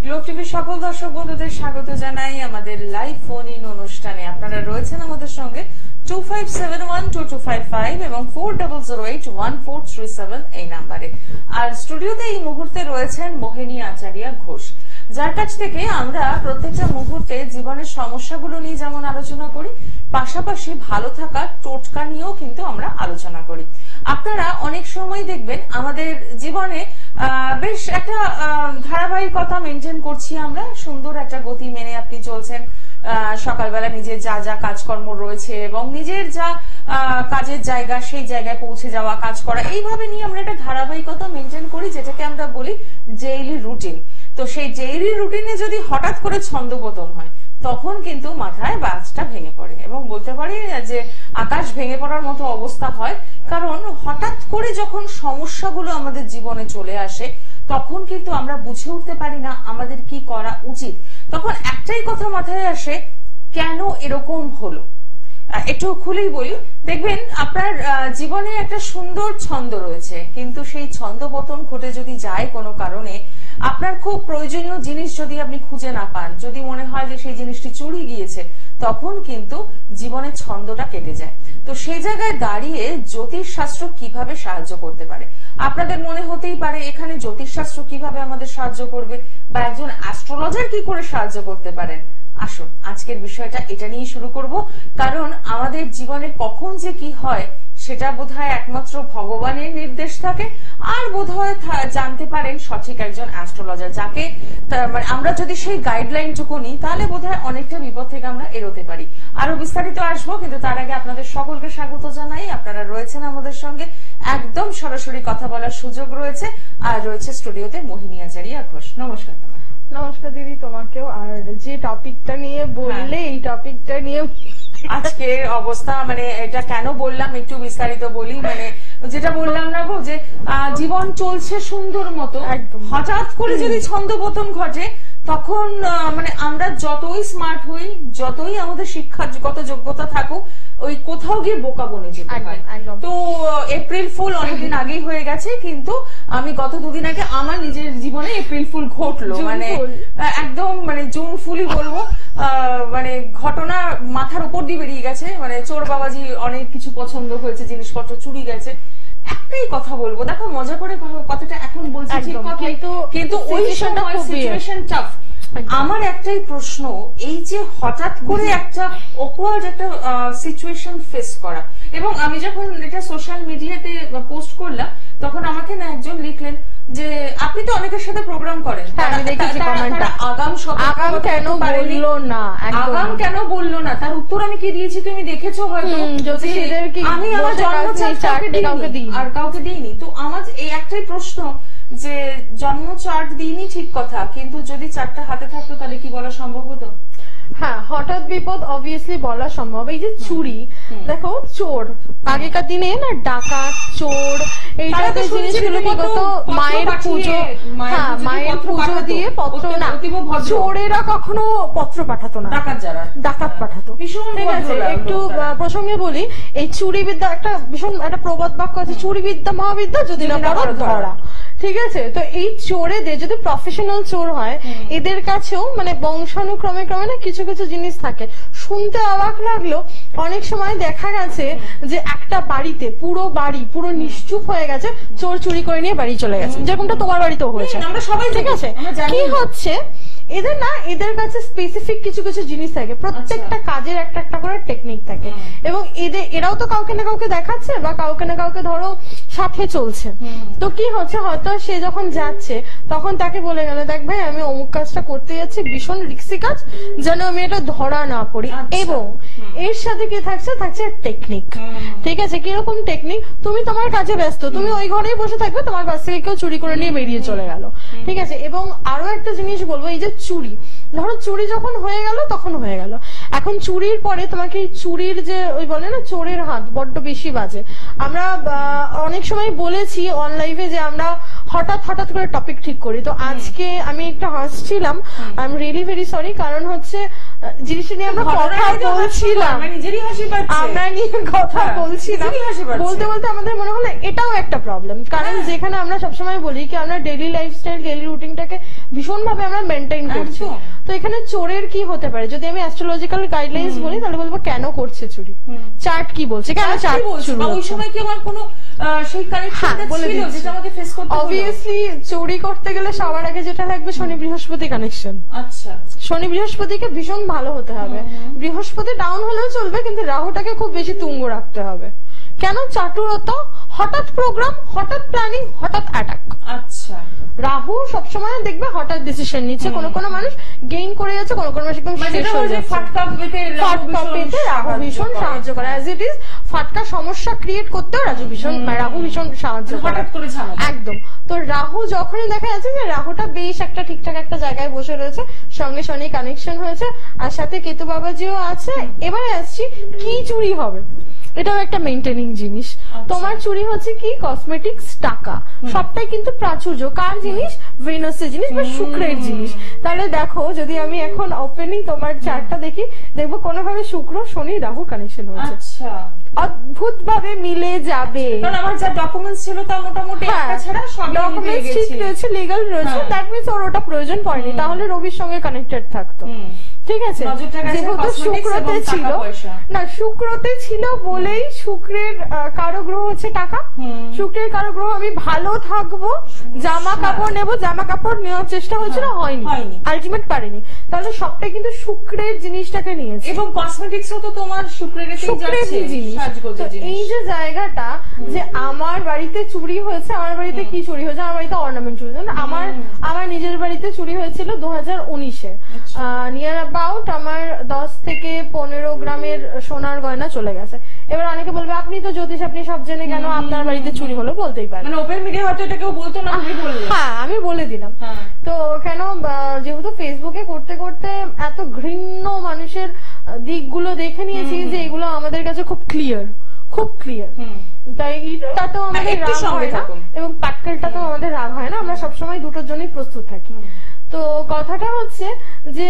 Globe টিভির সকল দর্শক বন্ধুদের স্বাগত জানাই আমাদের লাইভ ফোন ইন অনুষ্ঠানে। আপনারা রয়েছেন আমাদের সঙ্গে 25712255 এবং 40081437 এই নাম্বারে। আর স্টুডিওতে এই মুহূর্তে রয়েছেন মোহিনী আচারিয়া ঘোষ, যার কাছ থেকে আমরা প্রত্যেকটা মুহূর্তে জীবনের সমস্যাগুলো নিয়ে যেমন আলোচনা করি, পাশাপাশি ভালো থাকার টোটকা নিয়েও কিন্তু আমরা আলোচনা করি। আপনারা অনেক সময় দেখবেন আমাদের জীবনে বেশ একটা ধারাবাহিকতা মেনটেন করছি আমরা, সুন্দর একটা গতি মেনে আপনি চলছেন। সকালবেলা নিজের যা যা কাজকর্ম রয়েছে এবং নিজের যা কাজের জায়গা সেই জায়গায় পৌঁছে যাওয়া, কাজ করা, এইভাবে নিয়ে আমরা একটা ধারাবাহিকতা মেনটেন করি, যেটাকে আমরা বলি ডেইলি রুটিন। তো সেই ডেইলি রুটিনে যদি হঠাৎ করে ছন্দপতন হয়, তখন কিন্তু মাথায় বাজটা ভেঙে পড়ে এবং বলতে পারি যে আকাশ ভেঙে পড়ার মতো অবস্থা হয়। কারণ হঠাৎ করে যখন সমস্যাগুলো আমাদের জীবনে চলে আসে, তখন কিন্তু আমরা বুঝে উঠতে পারি না আমাদের কি করা উচিত। তখন একটাই কথা মাথায় আসে, কেন এরকম হলো। একটু খুলেই বলি, দেখবেন আপনার জীবনে একটা সুন্দর ছন্দ রয়েছে, কিন্তু সেই ছন্দপতন ঘটে যদি যায় কোনো কারণে, আপনার খুব প্রয়োজনীয় জিনিস যদি আপনি খুঁজে না পান, যদি মনে হয় যে সেই জিনিসটি চুরি গিয়েছে, তখন কিন্তু জীবনের ছন্দটা কেটে যায়। তো সেই জায়গায় দাঁড়িয়ে জ্যোতিষশাস্ত্র কিভাবে সাহায্য করতে পারে, আপনাদের মনে হতেই পারে এখানে জ্যোতিষশাস্ত্র কিভাবে আমাদের সাহায্য করবে বা একজন অ্যাস্ট্রোলজার কি করে সাহায্য করতে পারেন। আসুন আজকের বিষয়টা এটা নিয়ে শুরু করব, কারণ আমাদের জীবনে কখন যে কি হয় সেটা বোধহয় একমাত্র ভগবানের নির্দেশ থাকে, আর বোধহয় জানতে পারেন সঠিক একজন অ্যাস্ট্রোলজার, যাকে আমরা যদি সেই গাইডলাইনটুকু নিই, তাহলে বোধহয় অনেকটা বিপদ থেকে আমরা এড়োতে পারি। আরো বিস্তারিত আসবো, কিন্তু তার আগে আপনাদের সকলকে স্বাগত জানাই। আপনারা রয়েছেন আমাদের সঙ্গে, একদম সরাসরি কথা বলার সুযোগ রয়েছে। আর রয়েছে স্টুডিওতে মোহিনী আচারিয়া ঘোষ। নমস্কার। নমস্কার দিদি, তোমাকেও। আর যে টপিকটা নিয়ে বললে, এই টপিকটা নিয়ে আজকের অবস্থা, মানে এটা কেন বললাম একটু বিস্তারিত বলি। মানে যেটা বললাম না গো, যে জীবন চলছে সুন্দর মতো, হঠাৎ করে যদি ছন্দপতন ঘটে, তখন মানে আমরা যতই স্মার্ট হই, যতই আমাদের শিক্ষাগত যোগ্যতা থাকুক, ওই কোথাও গিয়ে বোকা বনে যেতে হয়। তো এপ্রিল ফুল অনেকদিন আগেই হয়ে গেছে, কিন্তু আমি গত দুদিন আগে আমার নিজের জীবনে এপ্রিল ফুল ঘটলো, মানে একদম মানে জুন ফুলই বলবো। মানে ঘটনা মাথার উপর দিয়ে বেরিয়ে গেছে, মানে চোর বাবাজি অনেক কিছু পছন্দ হয়েছে, জিনিসপত্র চুরি গেছে। একটাই কথা বলবো, দেখো মজা করে কথাটা এখন বলছি ঠিক কথা, কিন্তু ওই সময় সিচুয়েশন টাফ। আমার একটাই প্রশ্ন, এই যে হঠাৎ করে একটা অকওয়ার্ড একটা সিচুয়েশন ফেস করা, এবং আমি যখন এটা সোশ্যাল মিডিয়াতে পোস্ট করলাম, তখন আমাকে না একজন লিখলেন যে আপনি তো অনেকের সাথে প্রোগ্রাম করেন, আগাম কেন বললো না, তার উত্তর আমি কি দিয়েছি তুমি দেখেছো হয়তো, আমি আমার জন্ম আর কাউকে দিইনি। তো আমার এই একটাই প্রশ্ন, যে জন্ম চার্ট দিইনি ঠিক কথা, কিন্তু যদি চারটা হাতে থাকতো তাহলে কি বলা সম্ভব হতো? হ্যাঁ, হঠাৎ বিপদ অবভিয়াসলি বলা সম্ভব। এই যে চুরি, দেখো চোর আগেকার দিনে না, ডাকাত, চোর, এইটা জিনিসগুলো বিগত মায়ের পুজো, হ্যাঁ মায়ের পুজো দিয়ে পত্র না, চোরেরা কখনো পত্র পাঠাতো না, ডাকাত পাঠাতো। ঠিক আছে, একটু প্রসঙ্গে বলি, এই চুরি বিদ্যা একটা ভীষণ একটা প্রবাদ বাক্য আছে, চুরি বিদ্যা মহাবিদ্যা, যদি না পারো ধরা। ঠিক আছে, তো এই চোরেদের যদি প্রফেশনাল চোর হয়, এদের কাছেও মানে বংশানুক্রমে ক্রমে না কিছু কিছু জিনিস থাকে। শুনতে অবাক লাগলো, অনেক সময় দেখা গেছে যে একটা বাড়িতে পুরো বাড়ি পুরো নিশ্চুপ হয়ে গেছে, চোর চুরি করে নিয়ে বাড়ি চলে গেছে, যেরকমটা তোমার বাড়িতেও হয়েছে। ঠিক আছে, কি হচ্ছে এদের না, এদের কাছে স্পেসিফিক কিছু কিছু জিনিস থাকে, প্রত্যেকটা কাজের একটা একটা করে টেকনিক থাকে, এবং এরাও তো কাউকে না কাউকে দেখাচ্ছে বা কাউকে না কাউকে ধরো সাথে চলছে। তো কি হচ্ছে, হয়তো সে যখন যাচ্ছে তখন তাকে বলে গেল, দেখ ভাই আমি অমুক কাজটা করতে যাচ্ছি, ভীষণ রিস্কি কাজ, যেন আমি এটা ধরা না পড়ি। এবং এর সাথে কি থাকছে টেকনিক। ঠিক আছে, কিরকম টেকনিক, তুমি তোমার কাজে ব্যস্ত, তুমি ওই ঘরেই বসে থাকবে, তোমার কাছ থেকে কেউ চুরি করে নিয়ে বেরিয়ে চলে গেল। ঠিক আছে, এবং আরো একটা জিনিস বলবো, এই যে চুরি, ধরো চুরি যখন হয়ে গেল তখন হয়ে গেল, এখন চুরির পরে তোমাকে এই চুরির যে ওই বলে না চোরের হাত বড্ড বেশি বাজে। আমরা অনেক সময় বলেছি অন লাইভে যে আমরা হঠাৎ হঠাৎ করে টপিক ঠিক করি, তো আজকে আমি একটু হাসছিলাম, I am really very sorry, কারণ হচ্ছে জিনিসটা নিয়ে আমরা কথা বলছিলাম, নিজেরই হাসি পাচ্ছে, আমরা নিয়ে কথা বলছিলাম, বলতে বলতে আমাদের মনে হলো এটাও একটা প্রবলেম। কারণ যেখানে আমরা সবসময় বলি কি আমরা ডেইলি লাইফস্টাইল ডেইলি রুটিনটাকে ভীষণ ভাবে আমরা মেনটেন করছি, তো এখানে চোরের কি হতে পারে? যদি আমি অ্যাস্ট্রোলজিক্যাল গাইডলাইন্স বলি তাহলে বলবো কেন করছে চুরি, চার্ট কি বলছে, কেন চার্ট শুরু ওই সময় কি আমার কোনো সেই কানেকশনটা ছিল যেটা আমাকে ফেস করতে হলো? অবভিয়াসলি চুরি করতে গেলে সবার আগে যেটা লাগবে শনি বৃহস্পতি কানেকশন। আচ্ছা, শনি বৃহস্পতিকে ভীষণ ভালো হতে হবে, বৃহস্পতি ডাউন হলেও চলবে কিন্তু রাহুটাকে খুব বেশি তুঙ্গ রাখতে হবে। কেন? চাটুরতা, হঠাৎ প্রোগ্রাম, হঠাৎ প্ল্যানিং, হঠাৎ অ্যাটাক। আচ্ছা, রাহু সবসময় দেখবে হঠাৎ ডিসিশন নিচ্ছে, কোনো কোনো মানুষ গেইন করে যাচ্ছে, কোনো কোনো মানুষ একদম শেষ হয়ে যাচ্ছে। ফাটকা পেতে রাহু ভীষণ সাহায্য করে, অ্যাজ ইট ইজ ফাটকা সমস্যা ক্রিয়েট করতেও রাহু ভীষণ সাহায্য করে, হঠাৎ করে একদম। তো রাহু যখনই দেখা যাচ্ছে যে রাহুটা বেশ একটা ঠিকঠাক একটা জায়গায় বসে রয়েছে, সঙ্গে শনি কানেকশন হয়েছে, আর সাথে কেতু বাবাজিও আছে। এবারে আসছি কি চুরি হবে, এটাও একটা মেইনটেনিং জিনিস। তোমার চুরি হচ্ছে কি? কসমেটিক্স, টাকা, সবটাই কিন্তু প্রাচুর্য। কার জিনিস? ভেনাসের জিনিস বা শুক্রের জিনিস। তাহলে দেখো যদি আমি এখন ওপেনিং তোমার চার্টটা দেখি, দেখবো কোনোভাবে শুক্র শনি রাহু কানেকশন হয়েছে। আচ্ছা, অদ্ভুত ভাবে মিলে যাবে। কারণ আমার যা ডকুমেন্টস ছিল তা মোটামুটি একটা ছাড়া সব ডকুমেন্টস ঠিক রয়েছে, লিগ্যাল রয়েছে, দ্যাট মিন্স ওর ওটা প্রয়োজন পড়েনি, তাহলে রবির সঙ্গে কানেক্টেড থাকতো। ঠিক আছে, যেহেতু শুক্রতে ছিল না, শুক্রতে ছিল বলেই শুক্রের কারো গ্রহ হচ্ছে টাকা, শুক্রের কারো গ্রহ আমি ভালো থাকবো, জামা কাপড় নেবো, জামা কাপড় নেওয়ার চেষ্টা হয়েছিল, হয়নি, আলটিমেট পারেনি, তাহলে সবটাই কিন্তু শুক্রের জিনিসটাকে নিয়েছে। এবং কসমেটিক্সও তো তোমার শুক্রের জিনিস। এই যে জায়গাটা যে আমার বাড়িতে চুরি হয়েছে, আমার বাড়িতে কি চুরি হয়েছে? আমার বাড়িতে অর্নামেন্ট চুরি হয়েছে। আমার নিজের বাড়িতে চুরি হয়েছিল 2019-এ, নিয়ার অ্যাবাউট আমার 10 থেকে 15 গ্রামের সোনার গয়না চলে গেছে। এবার অনেকে বলবে আপনি তো জ্যোতিষ, আপনি সব জেনে কেন আপনার বাড়িতে চুরি হলো? বলতেই পারে, মানে ওপেন মিডিয়া হয়তো এটা কেউ বলতো না, আপনি বললেন। হ্যাঁ, আমি বলে দিলাম। তো কেন? যেহেতু ফেসবুকে করতে করতে এত ঘৃণ্য মানুষের দিকগুলো দেখে নিয়েছি যে এগুলো আমাদের কাছে খুব ক্লিয়ার, তাই ইটটাতেও আমাদের রাগ হয় না এবং পাটকেলটাতেও আমাদের রাগ হয় না, আমরা সবসময় দুটোর জন্যই প্রস্তুত থাকি। তো কথাটা হচ্ছে যে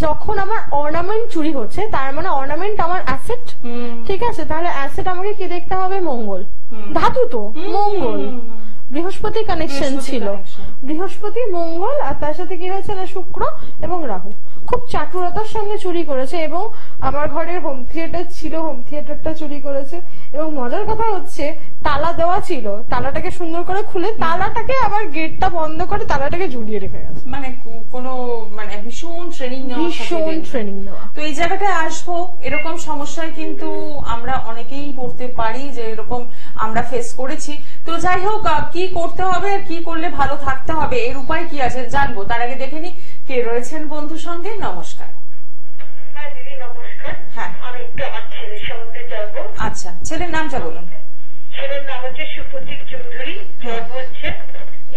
যখন আমার অর্নামেন্ট চুরি হচ্ছে, তার মানে অর্নামেন্ট আমার অ্যাসেট, ঠিক আছে? তাহলে অ্যাসেট আমাকে কি দেখতে হবে? মঙ্গল, ধাতু তো মঙ্গল, বৃহস্পতি কানেকশন ছিল, বৃহস্পতি মঙ্গল, আর তার সাথে কি হয়েছে না শুক্র এবং রাহু খুব চাটুরতার সঙ্গে চুরি করেছে। এবং আমার ঘরের হোম থিয়েটার ছিল, হোম থিয়েটারটা চুরি করেছে। এবং মজার কথা হচ্ছে তালা দেওয়া ছিল, তালাটাকে সুন্দর করে খুলে তালাটাকে আবার গেটটা বন্ধ করে তালাটাকে ঝুলিয়ে রেখে গেছে। মানে কোনো মানে ভীষণ ট্রেনিং নেওয়া। তো এই জায়গাটায় আসবো, এরকম সমস্যায় কিন্তু আমরা অনেকেই পড়তে পারি, যে এরকম আমরা ফেস করেছি। তো যাই হোক, কি করতে হবে আর কি করলে ভালো থাকতে হবে, এর উপায় কি আছে জানবো। তার আগে দেখে নি কে রয়েছেন বন্ধুর সঙ্গে। নমস্কার। হ্যাঁ দিদি নমস্কার। হ্যাঁ, আমি একটু আমার ছেলের সম্বন্ধে জানবো। আচ্ছা, ছেলের নামটা বলুন। ছেলের নাম হচ্ছে সুপ্রতীক চৌধুরী, জন্ম হচ্ছে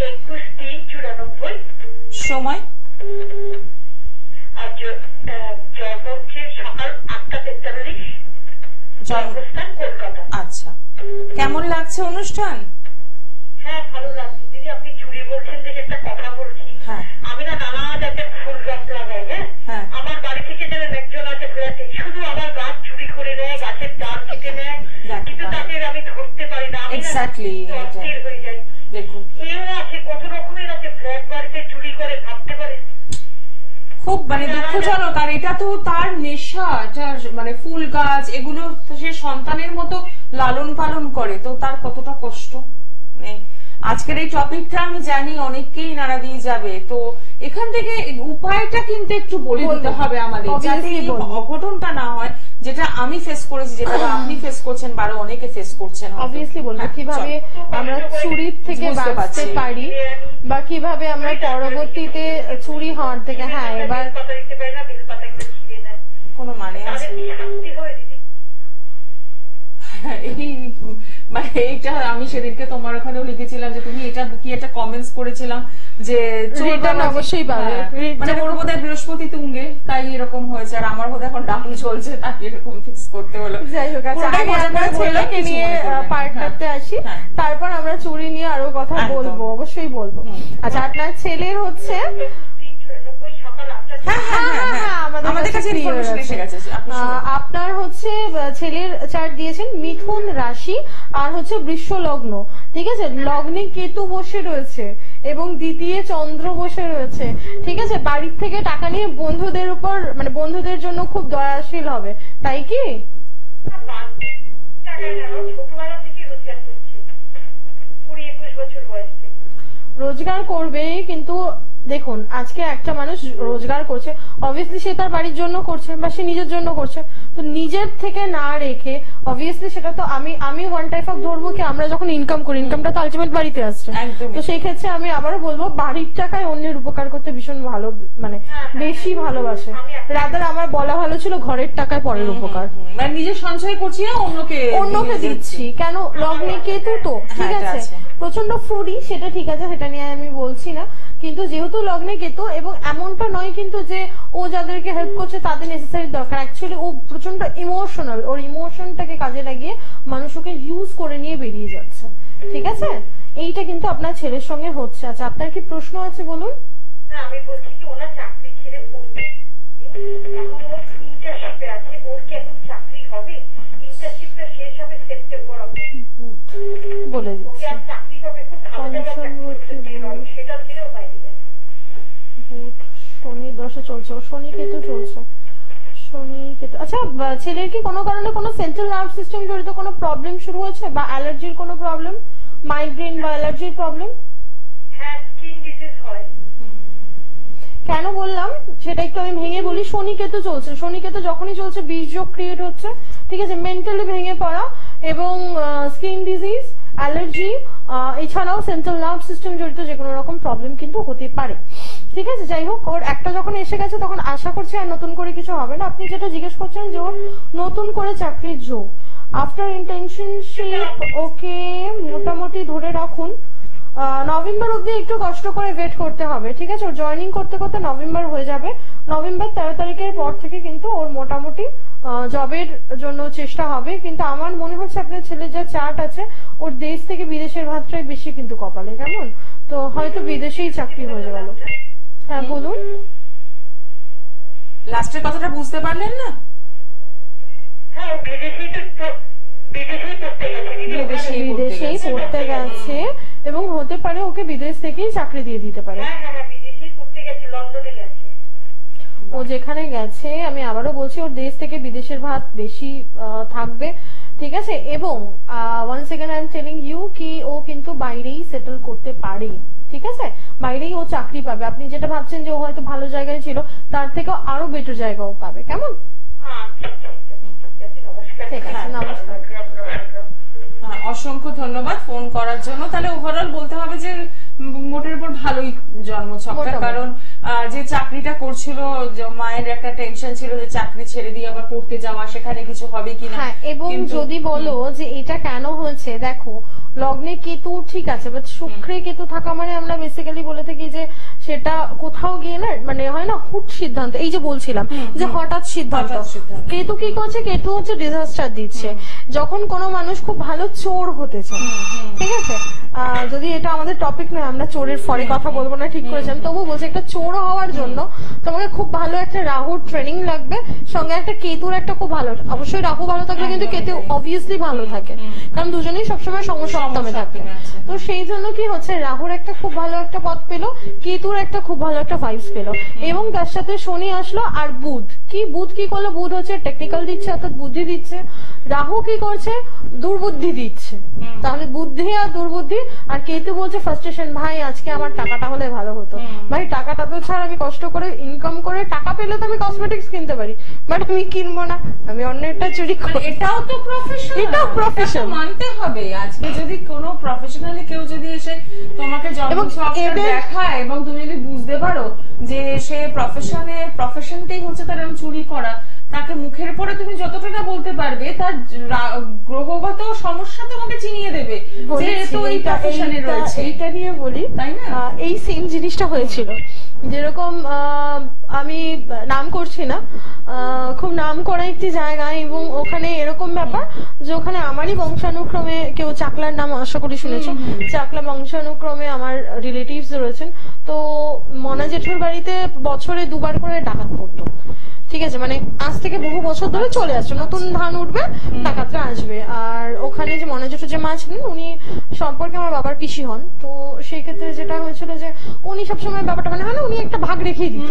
21/3/94, সময় আর জন্ম হচ্ছে সকাল 8:43, জন্মস্থান কলকাতা। আচ্ছা, কেমন লাগছে অনুষ্ঠান? হ্যাঁ ভালো লাগছে দিদি। আপনি চুরি বলছেন দেখে একটা কথা বলছি। আমি না নানা জাতের ফুল গাছ লাগাই। হ্যাঁ, আমার বাড়ি থেকে যেন একজন আছে ফ্ল্যাটে, শুধু আমার গাছ চুরি করে নেয়, গাছের ডাল কেটে নেয়, কিন্তু তাকে আমি ধরতে পারি না, আমি অস্থির হয়ে যাই। দেখুন, এও আছে, কত রকমের আছে, ফ্ল্যাট বাড়িতে চুরি করে, ভাবতে পারে। খুব মানে দুঃখজনক। আর এটা তো তার নেশা, মানে ফুল গাছ এগুলো সে সন্তানের মতো লালন পালন করে, তো তার কতটা কষ্ট। আজকের এই টপিকটা আমি জানি অনেককেই নাড়া দিয়ে যাবে, তো এখান থেকে উপায়টা কিন্তু একটু বলে দিতে হবে আমাদের, যাতে এই অঘটনটা না হয়, যেটা আমি ফেস করেছি, যেটা আপনি ফেস করছেন, বারো অনেকে ফেস করছেন। অবভিয়াসলি বলবো কিভাবে আমরা চুরির থেকে বাঁচতে পারি বা কিভাবে আমরা পরবর্তীতে চুরি হওয়ার থেকে। হ্যাঁ, এবার কোনো মানে আছে মানে এইটা আমি সেদিনকে তোমার ওখানেও লিখেছিলাম যে তুমি এটা কি একটা কমেন্টস করেছিলাম যে অবশ্যই পাবে, মানে ওর বোধহয় বৃহস্পতি তুঙ্গে, তাই এরকম হয়েছে, আর আমার বোধহয় এখন ডাউন চলছে, তাই এরকম ফিক্স করতে হলো। যাই হোক, আমরা ছেলেকে নিয়ে পার্টটাতে আসি, তারপর আমরা চুরি নিয়ে আরো কথা বলবো, অবশ্যই বলবো। আচ্ছা, আপনার ছেলের হচ্ছে আমাদের কাছে রাশি আর হচ্ছে বৃষ লগ্ন, ঠিক আছে, লগ্নে কেতু বসে রয়েছে এবং দ্বিতীয় চন্দ্র বসে রয়েছে, ঠিক আছে, বাড়ির থেকে টাকা নিয়ে বন্ধুদের উপর মানে বন্ধুদের জন্য খুব দয়াশীল হবে, তাই কি? রোজগার করবে, কিন্তু দেখুন আজকে একটা মানুষ রোজগার করছে, অবভিয়াসলি সে তার বাড়ির জন্য করছে বা সে নিজের জন্য করছে, তো নিজের থেকে না রেখে অবভিয়াসলি সেটা তো আমি ওয়ান টাইপ অফ ধরবো কি আমরা যখন ইনকাম করি, ইনকামটা তো আলটিমেট বাড়িতে আসছে, তো সেই ক্ষেত্রে আমি আবারও বলবো বাড়ির টাকায় অন্যের উপকার করতে ভীষণ ভালো, মানে বেশি ভালোবাসে, রাদার আমার বলা ভালো ছিল ঘরের টাকায় পরের উপকার, মানে নিজে সঞ্চয় করছি না অন্যকে দিচ্ছি, কেন লগ্নে কেতু তো ঠিক আছে, প্রচন্ড ফুডি, সেটা ঠিক আছে, সেটা নিয়ে আমি বলছি না, কিন্তু যেহেতু লগ্নে কেতু এবং এমনটা নয় কিন্তু যে ও যাদেরকে হেল্প করছে তাদের নেসেসারি দরকার, অ্যাকচুয়ালি ও প্রচন্ড ইমোশনাল, ওর ইমোশনটাকে কাজে লাগিয়ে মানুষকে ইউজ করে নিয়ে বেরিয়ে যাচ্ছে, ঠিক আছে, এইটা কিন্তু আপনার ছেলের সঙ্গে হচ্ছে। আচ্ছা আপনার কি প্রশ্ন আছে বলুন? আমি বলছি কি ওনার চাকরি ছেড়ে পড়তে এখন ওর ইন্টার্নশিপে আছে, ওর কি এখন চাকরি হবে? ইন্টার্নশিপটা শেষ হবে সেপ্টেম্বর বলে দিচ্ছি, চাকরি হবে খুব ভালো সেটা ছেড়েও বাইরে শনি দশা চলছে, শনি কেতু চলছে, শনি কেতু। আচ্ছা ছেলের কি কোনো কারণে কোনো সেন্ট্রাল নার্ভ সিস্টেম জড়িত কোনো প্রবলেম শুরু হয়েছে বা অ্যালার্জির কোনো প্রবলেম, মাইগ্রেন বা অ্যালার্জির প্রবলেম? হ্যাঁ স্কিন ডিজিজ হয়। কেন বললাম সেটা একটু আমি ভেঙে বলি, শনি কেতু চলছে, শনি কেতু যখনই চলছে বীর্যক ক্রিয়েট হচ্ছে, ঠিক আছে, মেন্টালি ভেঙে পড়া এবং স্কিন ডিজিজ, অ্যালার্জি, এছাড়াও সেন্ট্রাল নার্ভ সিস্টেম জড়িত যে কোনো রকম প্রবলেম কিন্তু হতে পারে, ঠিক আছে। যাই হোক ওর একটা যখন এসে গেছে তখন আশা করছি আর নতুন করে কিছু হবে না। আপনি যেটা জিজ্ঞেস করছেন যে ওর নতুন করে চাকরির যোগ, আফটার ইন্টার্নশিপ ওকে মোটামুটি ধরে রাখুন নভেম্বর অব্দি একটু কষ্ট করে ওয়েট করতে হবে, ঠিক আছে, ওর জয়েনিং করতে করতে নভেম্বর হয়ে যাবে, নভেম্বর 13 তারিখের পর থেকে কিন্তু ওর মোটামুটি জবের জন্য চেষ্টা হবে, কিন্তু আমার মনে হচ্ছে আপনার ছেলের যা চার্ট আছে ওর দেশ থেকে বিদেশের ভাতটাই বেশি কিন্তু কপালে, কেমন, তো হয়তো বিদেশেই চাকরি হয়ে গেল। হ্যাঁ বলুন, লাস্টের কথাটা বুঝতে পারলেন না? হ্যাঁ বিদেশেই পড়তে গেছে এবং হতে পারে ওকে বিদেশ থেকেই চাকরি দিয়ে দিতে পারে, ও যেখানে গেছে আমি আবারও বলছি ওর দেশ থেকে বিদেশের ভাত বেশি থাকবে, ঠিক আছে, এবং one second I am telling you কি ও কিন্তু বাইরেই সেটেল করতে পারে, ঠিক আছে, বাইরেই ও চাকরি পাবে, আপনি যেটা ভাবছেন যে ও হয়তো ভালো জায়গায় ছিল তার থেকে আরো বেটার জায়গাও পাবে, কেমন, ঠিক আছে, নমস্কার। অসংখ্য ধন্যবাদ ফোন করার জন্য। তাহলে ওভারঅল বলতে হবে যে মোটের উপর ভালোই জন্মছকটা, কারণ যে চাকরিটা করছিল মায়ের একটা টেনশন ছিল যে চাকরি ছেড়ে দিয়ে আবার পড়তে যাওয়া, সেখানে কিছু হবে কিনা, এবং যদি বলো যে এটা কেন হয়েছে, দেখো লগ্নে কেতু ঠিক আছে, বাট শুক্রে কেতু থাকা মানে আমরা বেসিক্যালি বলে থাকি যে সেটা কোথাও গিয়ে না মানে হয় না হুট সিদ্ধান্ত, এই যে বলছিলাম যে হঠাৎ সিদ্ধান্ত, কেতু কি করছে, কেতু হচ্ছে ডিজাস্টার দিচ্ছে, যখন কোনো মানুষ খুব ভালো চোর হতে চায়, ঠিক আছে, যদি এটা আমাদের টপিক নয় আমরা চোরের পরে কথা বলবো না ঠিক করেছেন, তবু বলছি একটা চোর হওয়ার জন্য তোমাকে খুব ভালো একটা রাহুর ট্রেনিং লাগবে, সঙ্গে একটা কেতুর একটা খুব ভালো, অবশ্যই রাহু ভালো থাকলে কিন্তু কেতু অবভিয়াসলি ভালো থাকে, কারণ দুজনেই সবসময় সমসপ্তমে থাকে, তো সেই জন্য কি হচ্ছে রাহুর একটা খুব ভালো একটা পথ পেলো, কেতুর একটা খুব ভালো একটা ভাইবস পেলো, এবং তার সাথে শনি আসলো, আর বুধ কি করলো, বুধ হচ্ছে টেকনিক্যাল দিচ্ছে অর্থাৎ বুদ্ধি দিচ্ছে, রাহু কি করছে দুর্বুদ্ধি দিচ্ছে, তাহলে বুদ্ধি আর দুর্বুদ্ধি, আর কেতু বলছে ফ্রাস্ট্রেশন, ভাই আজকে আমার টাকাটা হলে ভালো হতো, ভাই টাকাটা তো ছাড় আমি কষ্ট করে ইনকাম করে টাকা পেলে তো আমি কসমেটিক্স কিনতে পারি, বাট আমি কিনবো না, আমি অন্য একটা চুরি করি, এটাও তো প্রফেশন, এটাও প্রফেশন মানতে হবে। আজকে যদি কোনো প্রফেশনালি কেউ যদি এসে তোমাকে জন্মছকটা দেখায় এবং তুমি যদি বুঝতে পারো যে সে প্রফেশনটাই হচ্ছে তার চুরি করা, তাকে মুখের পরে তুমি যতটা বলতে পারবে তার গ্রহগত সমস্যা তোমাকে চিনিয়ে দেবে যে তো এই প্রফেশনে রয়েছে। এইটা নিয়ে বলি, তাই না, এই সেম জিনিসটা হয়েছিল, যেরকম আমি নাম করছি না, খুব নাম করা একটি জায়গায়, এবং ওখানে এরকম ব্যাপার যে ওখানে আমারই বংশানুক্রমে কেউ চাকলার নাম আশা করি শুনেছো, চাকলা বংশানুক্রমে আমার রিলেটিভস রয়েছেন, তো মনা জেঠুর বাড়িতে বছরে 2বার করে ডাকাত পড়তো, ঠিক আছে, মানে আজ থেকে বহু বছর ধরে চলে আসছে, নতুন ধান উঠবে ডাকাতরা আসবে। আর ওখানে যে মনোজেঠু যে মা ছিলেন উনি সম্পর্কে আমার বাবার পিসি হন, তো সেই ক্ষেত্রে যেটা হয়েছিল যে উনি সবসময় ব্যাপারটা মানে হয় না, উনি একটা ভাগ রেখেই দিত,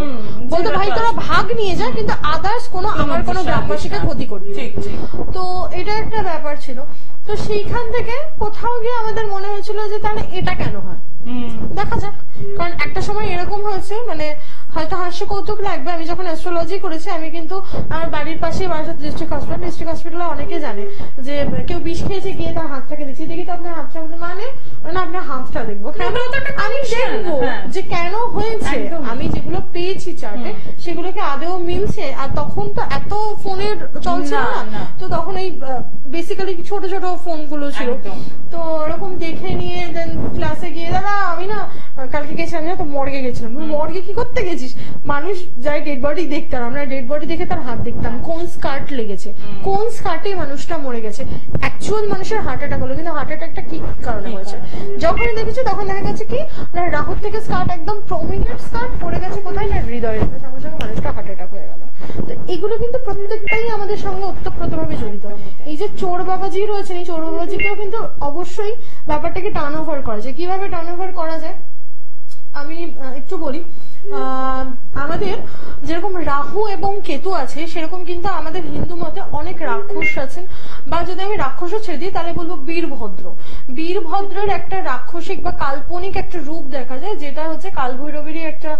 বলতো ভাই তোরা ভাগ নিয়ে যায় কিন্তু আদার্স কোনো আমার কোনো গ্রামবাসীকে ক্ষতি করবে। তো এটা একটা ব্যাপার ছিল। তো সেইখান থেকে কোথাও গিয়ে আমাদের মনে হয়েছিল যে তাহলে এটা কেন হয়, দেখা যাক। কারণ একটা সময় এরকম হয়েছে, মানে হয়তো হাস্য কৌতুক লাগবে, আমি যখন অ্যাস্ট্রোলজি করেছি আমি কিন্তু আমার বাড়ির পাশে বারাসাত ডিস্ট্রিক্ট হসপিটালে অনেকে জানে যে কেউ বিষ খেয়েছে, গিয়ে তার হাতটাকে দেখছি, দেখি তো আপনার হাতটা মানে না আপনার হাতটা দেখবো, আমি দেখবো যে কেন হয়েছে, আমি যেগুলো পেয়েছি চার্টে সেগুলোকে আদেও মিলছে। আর তখন তো এত ফোনের চলছে না, তো তখন এই বেসিক্যালি ছোট ছোট ফোন গুলো ছিল, তো ওরকম দেখে নিয়ে দেন ক্লাসে গিয়ে দাদা আমি না কালকে গেছিলাম তো মর্গে গেছিলাম। মর্গে কি করতে গেছিস? মানুষ যাই ডেড বডি দেখতাম, আমরা ডেড বডি দেখে তার হাত দেখতাম, কোন স্কার্ট লেগেছে, কোন স্কার্টে মানুষটা মরে গেছে, অ্যাকচুয়াল মানুষের হার্ট অ্যাটাক হলো, কিন্তু হার্ট অ্যাটাকটা কি কারণে হয়েছে যখনই দেখেছি তখন দেখা গেছে কি না রাহুর থেকে স্কার্ট একদম প্রমিনেন্ট স্কার্ট পড়ে গেছে কোথায় না হৃদয়ের, সঙ্গে সঙ্গে মানুষটা হার্ট অ্যাটাক হয়ে গেল। তো এগুলো কিন্তু প্রত্যেকটাই আমাদের সঙ্গে ওতপ্রোতভাবে জড়িত। এই যে চোর বাবাজি রয়েছেন, এই চোর বাবাজিকেও কিন্তু অবশ্যই ব্যাপারটাকে টার্ন ওভার করা যায়। কিভাবে টার্ন ওভার করা যায় আমি একটু বলি। আমাদের যেরকম রাহু এবং কেতু আছে সেরকম কিন্তু আমাদের হিন্দু মতে অনেক রাক্ষস আছেন, বা যদি আমি রাক্ষসও ছেড়ে দিই তাহলে বলবো বীরভদ্র। বীরভদ্রের একটা রাক্ষসিক বা কাল্পনিক একটা রূপ দেখা যায়, যেটা হচ্ছে কালভৈরবেরই একটা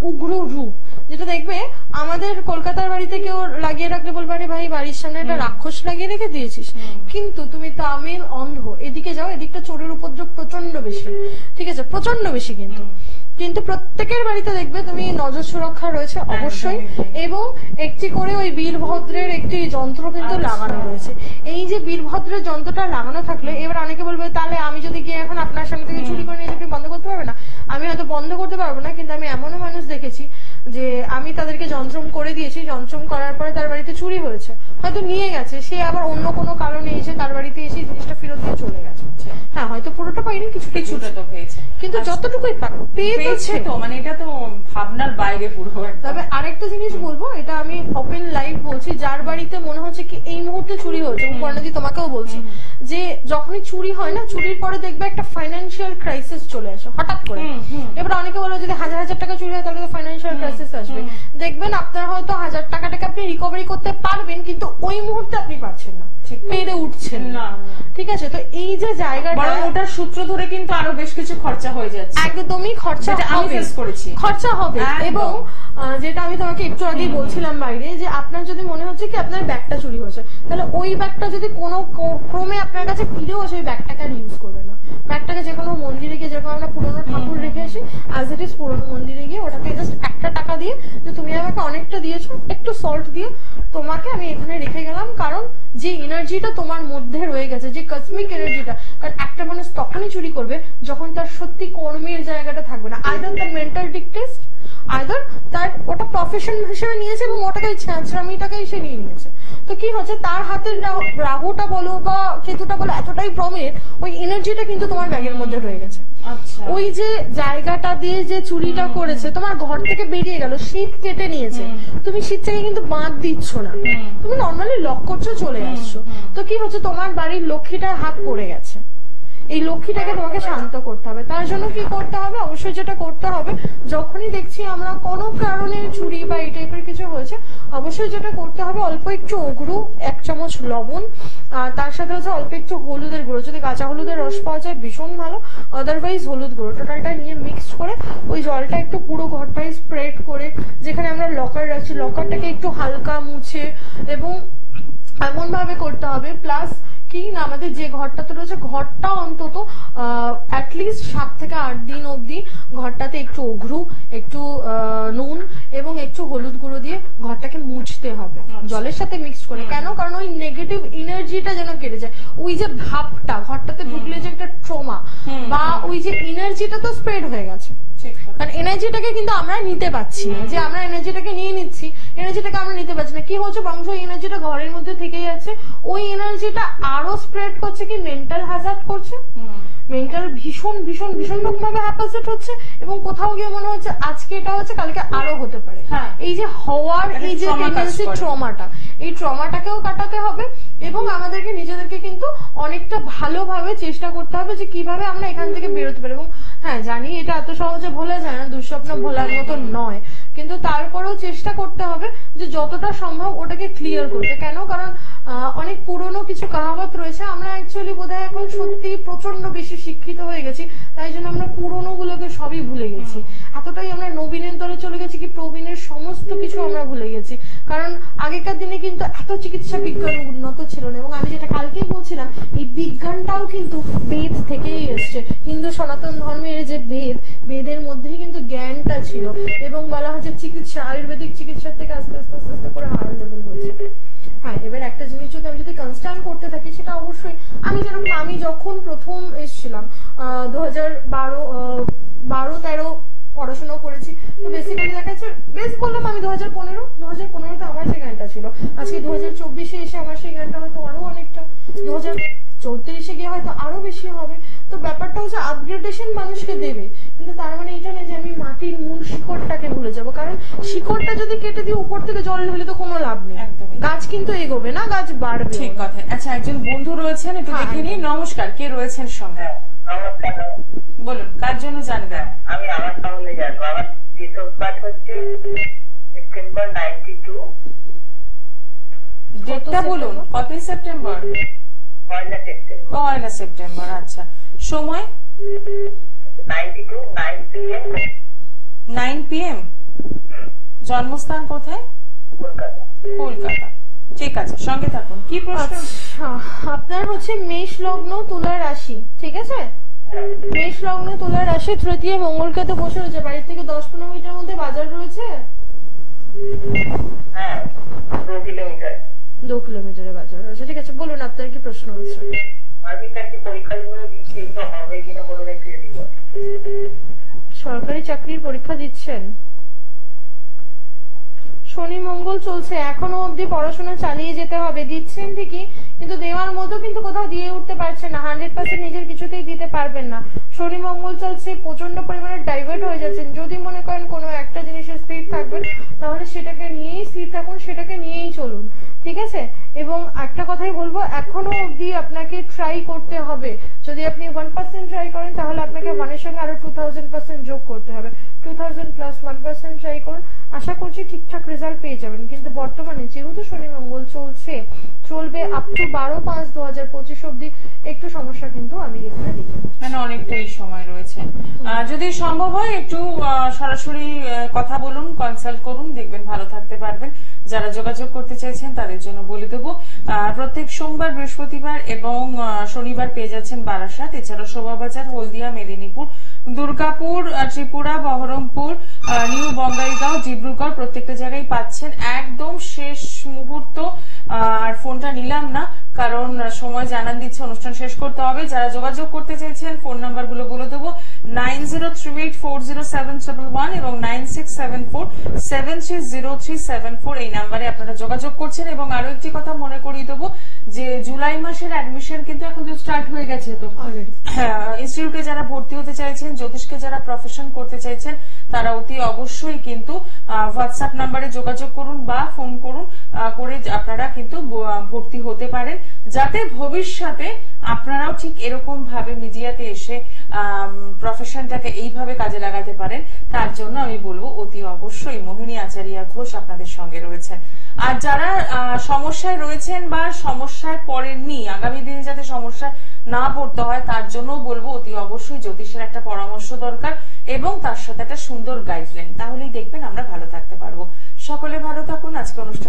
উগ্র রূপ, যেটা দেখবে আমাদের কলকাতার বাড়িতে কেউ লাগিয়ে রাখলে বলবে আরে ভাই বাড়ির সামনে একটা রাক্ষস লাগিয়ে রেখে দিয়েছিস, কিন্তু তুমি তামিল অন্ধ এদিকে যাও, এদিকটা চোরের উপদ্রব প্রচন্ড বেশি, ঠিক আছে, প্রচন্ড বেশি। কিন্তু প্রত্যেকের বাড়িতে দেখবে তুমি নজর সুরক্ষা রয়েছে অবশ্যই, এবং একটি করে ওই বীরভদ্রের একটি যন্ত্র কিন্তু লাগানো রয়েছে। এই যে বীরভদ্রের যন্ত্রটা লাগানো থাকলে এবার অনেকে বলবে তাহলে আমি যদি গিয়ে এখন আপনার সামনে থেকে চুরি করে নিয়ে আপনি বন্ধ করতে পারবে না। আমি হয়তো বন্ধ করতে পারবো না, কিন্তু আমি এমনও মানুষ দেখেছি যে আমি তাদেরকে যন্ত্রম করে দিয়েছি, যন্ত্রম করার পরে তার বাড়িতে চুরি হয়েছে, হয়তো নিয়ে গেছে, সে আবার অন্য কোনো কারণে এসে তার বাড়িতে এসে জিনিসটা ফেরত দিয়ে চলে গেছে। হ্যাঁ হয়তো পুরোটা পাইনি, কিছুটা তো পেয়েছে, কিন্তু যতটুকুই পেয়েছে তো মানে এটা তো ভাবনার বাইরে পুরো। তবে আরেকটা জিনিস বলবো, এটা আমি ওপেন লাইভ বলছি, যার বাড়িতে মনে হচ্ছে কি এই মুহূর্তে চুরি হয়েছে, পর্ণাদি তোমাকেও বলছি যে যখনই চুরি হয় না, চুরির পরে দেখবে একটা ফাইন্যান্সিয়াল ক্রাইসিস চলে আসে হঠাৎ করে। এবার অনেকে বলো যদি 1000 টাকা চুরি হয় তাহলে তো ফাইন্যান্সিয়াল ক্রাইসিস আসবে, দেখবেন আপনার হয়তো 1000 টাকাটাকে আপনি রিকভারি করতে পারবেন, কিন্তু ওই মুহূর্তে আপনি পারছেন না, পেরে উঠছেন না, ঠিক আছে। তো এই যে জায়গাটা ওটার সূত্র ধরে কিন্তু আরো বেশ কিছু খরচা হয়ে যাচ্ছে, একদমই খরচা খরচা হবে। এবং যেটা আমি তোমাকে একটু আগেই বলছিলাম বাইরে, যে আপনার যদি মনে হচ্ছে কি আপনার ব্যাগটা চুরি হয়েছে, তাহলে ওই ব্যাগটা যদি কোনো ক্রমে আপনার কাছে ফিরেও আসে ওই ব্যাগটাকে আর ইউজ করবে না। ব্যাগটাকে যে কোনো মন্দিরে গিয়ে, যেরকম আমরা পুরোনো ঠাকুর রেখে আসি অ্যাজ ইট ইজ, পুরোনো মন্দিরে গিয়ে ওটাকে জাস্ট একটা টাকা দিয়ে যে তুমি আমাকে অনেকটা দিয়েছো, একটু সল্ট দিয়ে তোমাকে আমি এখানে রেখে গেলাম, কারণ যে এনার্জিটা তোমার মধ্যে রয়ে গেছে, যে কসমিক এনার্জিটা, কারণ একটা মানুষ তখনই চুরি করবে যখন তার সত্যি কর্মের জায়গাটা থাকবে না, আইদার তার মেন্টাল ডিকটেস্ট, আইদার তার ওটা প্রফেশন হিসেবে নিয়েছে এবং ওটাকে ছ্যাঁচড়ামিটাকে সে নিয়ে নিয়েছে। তো কি হচ্ছে, তার হাতের রাহুটা বলো বা কেতুটা বলো এতটাই প্রমের, ওই এনার্জিটা কিন্তু তোমার ব্যাগের মধ্যে রয়ে গেছে। ওই যে জায়গাটা দিয়ে যে চুরিটা করেছে, তোমার ঘর থেকে বেরিয়ে গেল, শীত কেটে নিয়েছে, তুমি শীত থেকে কিন্তু বাঁধ দিচ্ছ না, তুমি নর্মালি লক করছো, চলে আসছো। তো কি হচ্ছে, তোমার বাড়ির লক্ষ্মীটার হাত পড়ে গেছে, এই লক্ষ্মীটাকে তোমাকে শান্ত করতে হবে। তার জন্য কি করতে হবে, অবশ্যই যেটা করতে হবে, যখনই দেখছি আমরা কোনো কারণে চুরি বা এই টাইপের কিছু হয়েছে, অবশ্যই যেটা করতে হবে অল্প একটু অঘ্রু, 1 চামচ লবণ, তার সাথে হচ্ছে অল্প একটু হলুদের গুঁড়ো, যদি কাঁচা হলুদের রস পাওয়া যায় ভীষণ ভালো, আদারওয়াইজ হলুদ গুঁড়ো টোটালটা নিয়ে মিক্সড করে ওই জলটা একটু পুরো ঘরটায় স্প্রেড করে, যেখানে আমরা লকার রাখছি লকারটাকে একটু হালকা মুছে, এবং এমন ভাবে করতে হবে। প্লাস কি না, আমাদের যে ঘরটাতে রয়েছে ঘরটা অন্তত অ্যাটলিস্ট 7 থেকে 8 দিন অব্দি ঘরটাতে একটু অঘ্রু, একটু নুন এবং একটু হলুদ গুঁড়ো দিয়ে ঘরটাকে মুছতে হবে জলের সাথে মিক্সড করে। কেন? কারণ ওই নেগেটিভ এনার্জিটা যেন কেটে যায়, ওই যে ভাবটা ঘরটাতে ঢুকলে যে একটা ট্রমা বা ওই যে এনার্জিটা তো স্প্রেড হয়ে গেছে, কারণ এনার্জিটাকে কিন্তু আমরা নিতে পারছি না, যে আমরা এনার্জিটাকে নিয়ে নিচ্ছি, এনার্জিটাকে আমরা নিতে পারছি না। কি হচ্ছে, বংশ এনার্জিটা ঘরের মধ্যে থেকে যাচ্ছে, ওই এনার্জিটা আরো স্প্রেড করছে, কি মেন্টাল হ্যাজার্ড করছে, মেন্টাল ভীষণ ভীষণ ভীষণ রকম ভাবে হ্যাপাসেট হচ্ছে, এবং কোথাও গিয়ে মনে হচ্ছে আজকে এটা হচ্ছে কালকে আরো হতে পারে। এই যে হওয়ার এই যে টেন্ডেন্সি ট্রমাটা, এই ট্রমাটাকেও কাটাতে হবে এবং আমাদেরকে নিজেদেরকে কিন্তু অনেকটা ভালোভাবে চেষ্টা করতে হবে যে কিভাবে আমরা এখান থেকে বেরোতে পারি। এবং হ্যাঁ জানি এটা এত সহজে ভোলা যায় না, দুঃস্বপ্ন ভোলার মতো নয়, কিন্তু তারপরেও চেষ্টা করতে হবে যে যতটা সম্ভব ওটাকে ক্লিয়ার করতে। কেন? কারণ অনেক পুরনো কিছু কাহাবত রয়েছে, আমরা অ্যাকচুয়ালি বোধহয় এখন সত্যি প্রচন্ড বেশি শিক্ষিত হয়ে গেছি, তাই জন্য আমরা পুরনো গুলোকে সবই ভুলে গেছি। এতটাই আমরা নবীনের দলে চলে গেছি কি প্রবীণের সমস্ত কিছু আমরা ভুলে গেছি। কারণ আগেকার দিনে কিন্তু এত চিকিৎসা বিজ্ঞান উন্নত ছিল না, এবং আমি যেটা কালকেই বলছিলাম এই বিজ্ঞানটাও কিন্তু বেদ থেকেই এসছে। হিন্দু সনাতন ধর্মের যে বেদের মধ্যেই কিন্তু জ্ঞানটা ছিল, এবং বলা হয় যে চিকিৎসা আয়ুর্বেদিক চিকিৎসার থেকে আস্তে আস্তে আস্তে আস্তে করে হায়ার লেভেল হয়েছে। হ্যাঁ, এবার একটা জিনিস যদি আমি যদি কনস্ট্যান্ট করতে থাকি সেটা অবশ্যই আমি যখন প্রথম এসেছিলাম 2012-13 পড়াশোনা করেছি, তো বেসিক্যালি দেখা যাচ্ছে বেশ বললাম আমি 2015-তে আমার সেই জ্ঞানটা ছিল, আজকে 2024-এ এসে আমার সেই জ্ঞানটা হয়তো আরো অনেকটা, 2034-এ গিয়ে হয়তো আরো বেশি হবে। তো ব্যাপারটা হচ্ছে আপগ্রেডেশন মানুষকে দেবে, কিন্তু তার মানে এটা নয় যে আমি মাটির মূল শিকড়টাকে ভুলে যাবো। কারণ শিকড়টা যদি কেটে দিয়ে উপর থেকে জল ঢেলে তো কোনো লাভ নেই, গাছ কিন্তু এগোবে না, গাছ বাড়বে। ঠিক কথা। আচ্ছা, একজন বন্ধু রয়েছেন, একটু দেখে নিই। নমস্কার, কে রয়েছেন সঙ্গে? বলুন, কার জন্য জানবেন? আমি আমার সম্বন্ধে জানবো। আমার ডেট হচ্ছে সেপ্টেম্বর 92। ডেটটা বলুন। কতই সেপ্টেম্বর? 1 সেপ্টেম্বর। আচ্ছা, সময়? 9 PM। জন্মস্থান কোথায়? কলকাতা। ঠিক আছে, সঙ্গে থাকুন। কি প্রশ্ন? আপনার হচ্ছে মেষ লগ্ন, তুলা রাশি, ঠিক আছে? মেষ লগ্ন, তুলা রাশি, তৃতীয় মঙ্গলকেতু বসে রয়েছে। বাড়ি থেকে 10-15 মিনিটের মধ্যে বাজার রয়েছে। 2 কিলোমিটারের বাজার রয়েছে। ঠিক আছে, বলুন আপনার কি প্রশ্ন হচ্ছে? সরকারি চাকরির পরীক্ষা দিচ্ছেন? শনি মঙ্গল চলছে, এখনো অব্দি পড়াশোনা চালিয়ে যেতে হবে। দিচ্ছেন ঠিকই, কিন্তু দেওয়ার মতো কিন্তু কোথাও দিয়ে উঠতে পারছেন না, 100% নিজের কিছুতেই দিতে পারবেন না। শনি মঙ্গল চলছে, প্রচন্ড পরিমাণে ডাইভার্ট হয়ে যাচ্ছেন। যদি মনে করেন কোনো একটা জিনিসে স্থির থাকবেন, তাহলে সেটাকে নিয়েই স্থির থাকুন, সেটাকে নিয়েই চলুন, ঠিক আছে? এবং একটা কথাই বলবো, এখনো অব্দি আপনাকে ট্রাই করতে হবে। যদি আপনি 1% ট্রাই করেন, তাহলে আপনাকে 1-এর সঙ্গে আরো 2000% যোগ করতে হবে। 2000 + 1% ট্রাই করুন, আশা করছি ঠিকঠাক রেজাল্ট পেয়ে যাবেন। কিন্তু বর্তমানে যেহেতু শনি মঙ্গল চলবে আপ টু 12/5/2025 অব্দি, একটু সমস্যা কিন্তু আমি এখানে দেখি, মানে অনেকটাই সময় রয়েছে। যদি সম্ভব হয় একটু সরাসরি কথা বলুন, কনসাল্ট করুন, দেখবেন ভালো থাকতে পারবেন। যারা যোগাযোগ করতে চাইছেন তাদের জন্য বলে দেবো, প্রত্যেক সোমবার, বৃহস্পতিবার এবং শনিবার পেয়ে যাচ্ছেন বারাসাত, এছাড়া শোভাবাজার, হলদিয়া, মেদিনীপুর, দুর্গাপুর, ত্রিপুরা, বহরমপুর, নিউ বঙ্গাইগাঁও, ডিব্রুগড়, প্রত্যেকটা জায়গায় পাচ্ছেন। একদম শেষ মুহূর্ত, আর ফোনটা নিলাম না কারণ সময় জানান দিচ্ছে, অনুষ্ঠান শেষ করতে হবে। যারা যোগাযোগ করতে চাইছেন ফোন নাম্বার গুলো বলে দেবো, 9038407111 এবং 9674730374। এই নাম্বারে আপনারা যোগাযোগ করছেন। এবং আরো একটি কথা মনে করিয়ে দেবো যে জুলাই মাসের অ্যাডমিশন কিন্তু এখন তো স্টার্ট হয়ে গেছে। তো ইনস্টিটিউটে যারা ভর্তি হতে চাইছেন, জ্যোতিষকে যারা প্রফেশন করতে চাইছেন, তারা অতি অবশ্যই কিন্তু হোয়াটসঅ্যাপ নাম্বারে যোগাযোগ করুন বা ফোন করুন, করে আপনারা কিন্তু ভর্তি হতে পারেন, যাতে ভবিষ্যতে আপনারাও ঠিক এরকম ভাবে মিডিয়াতে এসে প্রফেশনটাকে এইভাবে কাজে লাগাতে পারেন। তার জন্য আমি বলবো অতি অবশ্যই মোহিনী আচারিয়া ঘোষ আপনাদের সঙ্গে রয়েছেন। আর যারা সমস্যায় রয়েছেন বা সমস্যায় পড়েননি, আগামী দিনে যাতে সমস্যায় না পড়তে হয় তার জন্য বলবো অতি অবশ্যই জ্যোতিষের একটা পরামর্শ দরকার এবং তার সাথে একটা সুন্দর গাইডলাইন, তাহলেই দেখবেন আমরা ভালো থাকতে পারবো। সকলে ভালো থাকুন। আজকে অনুষ্ঠান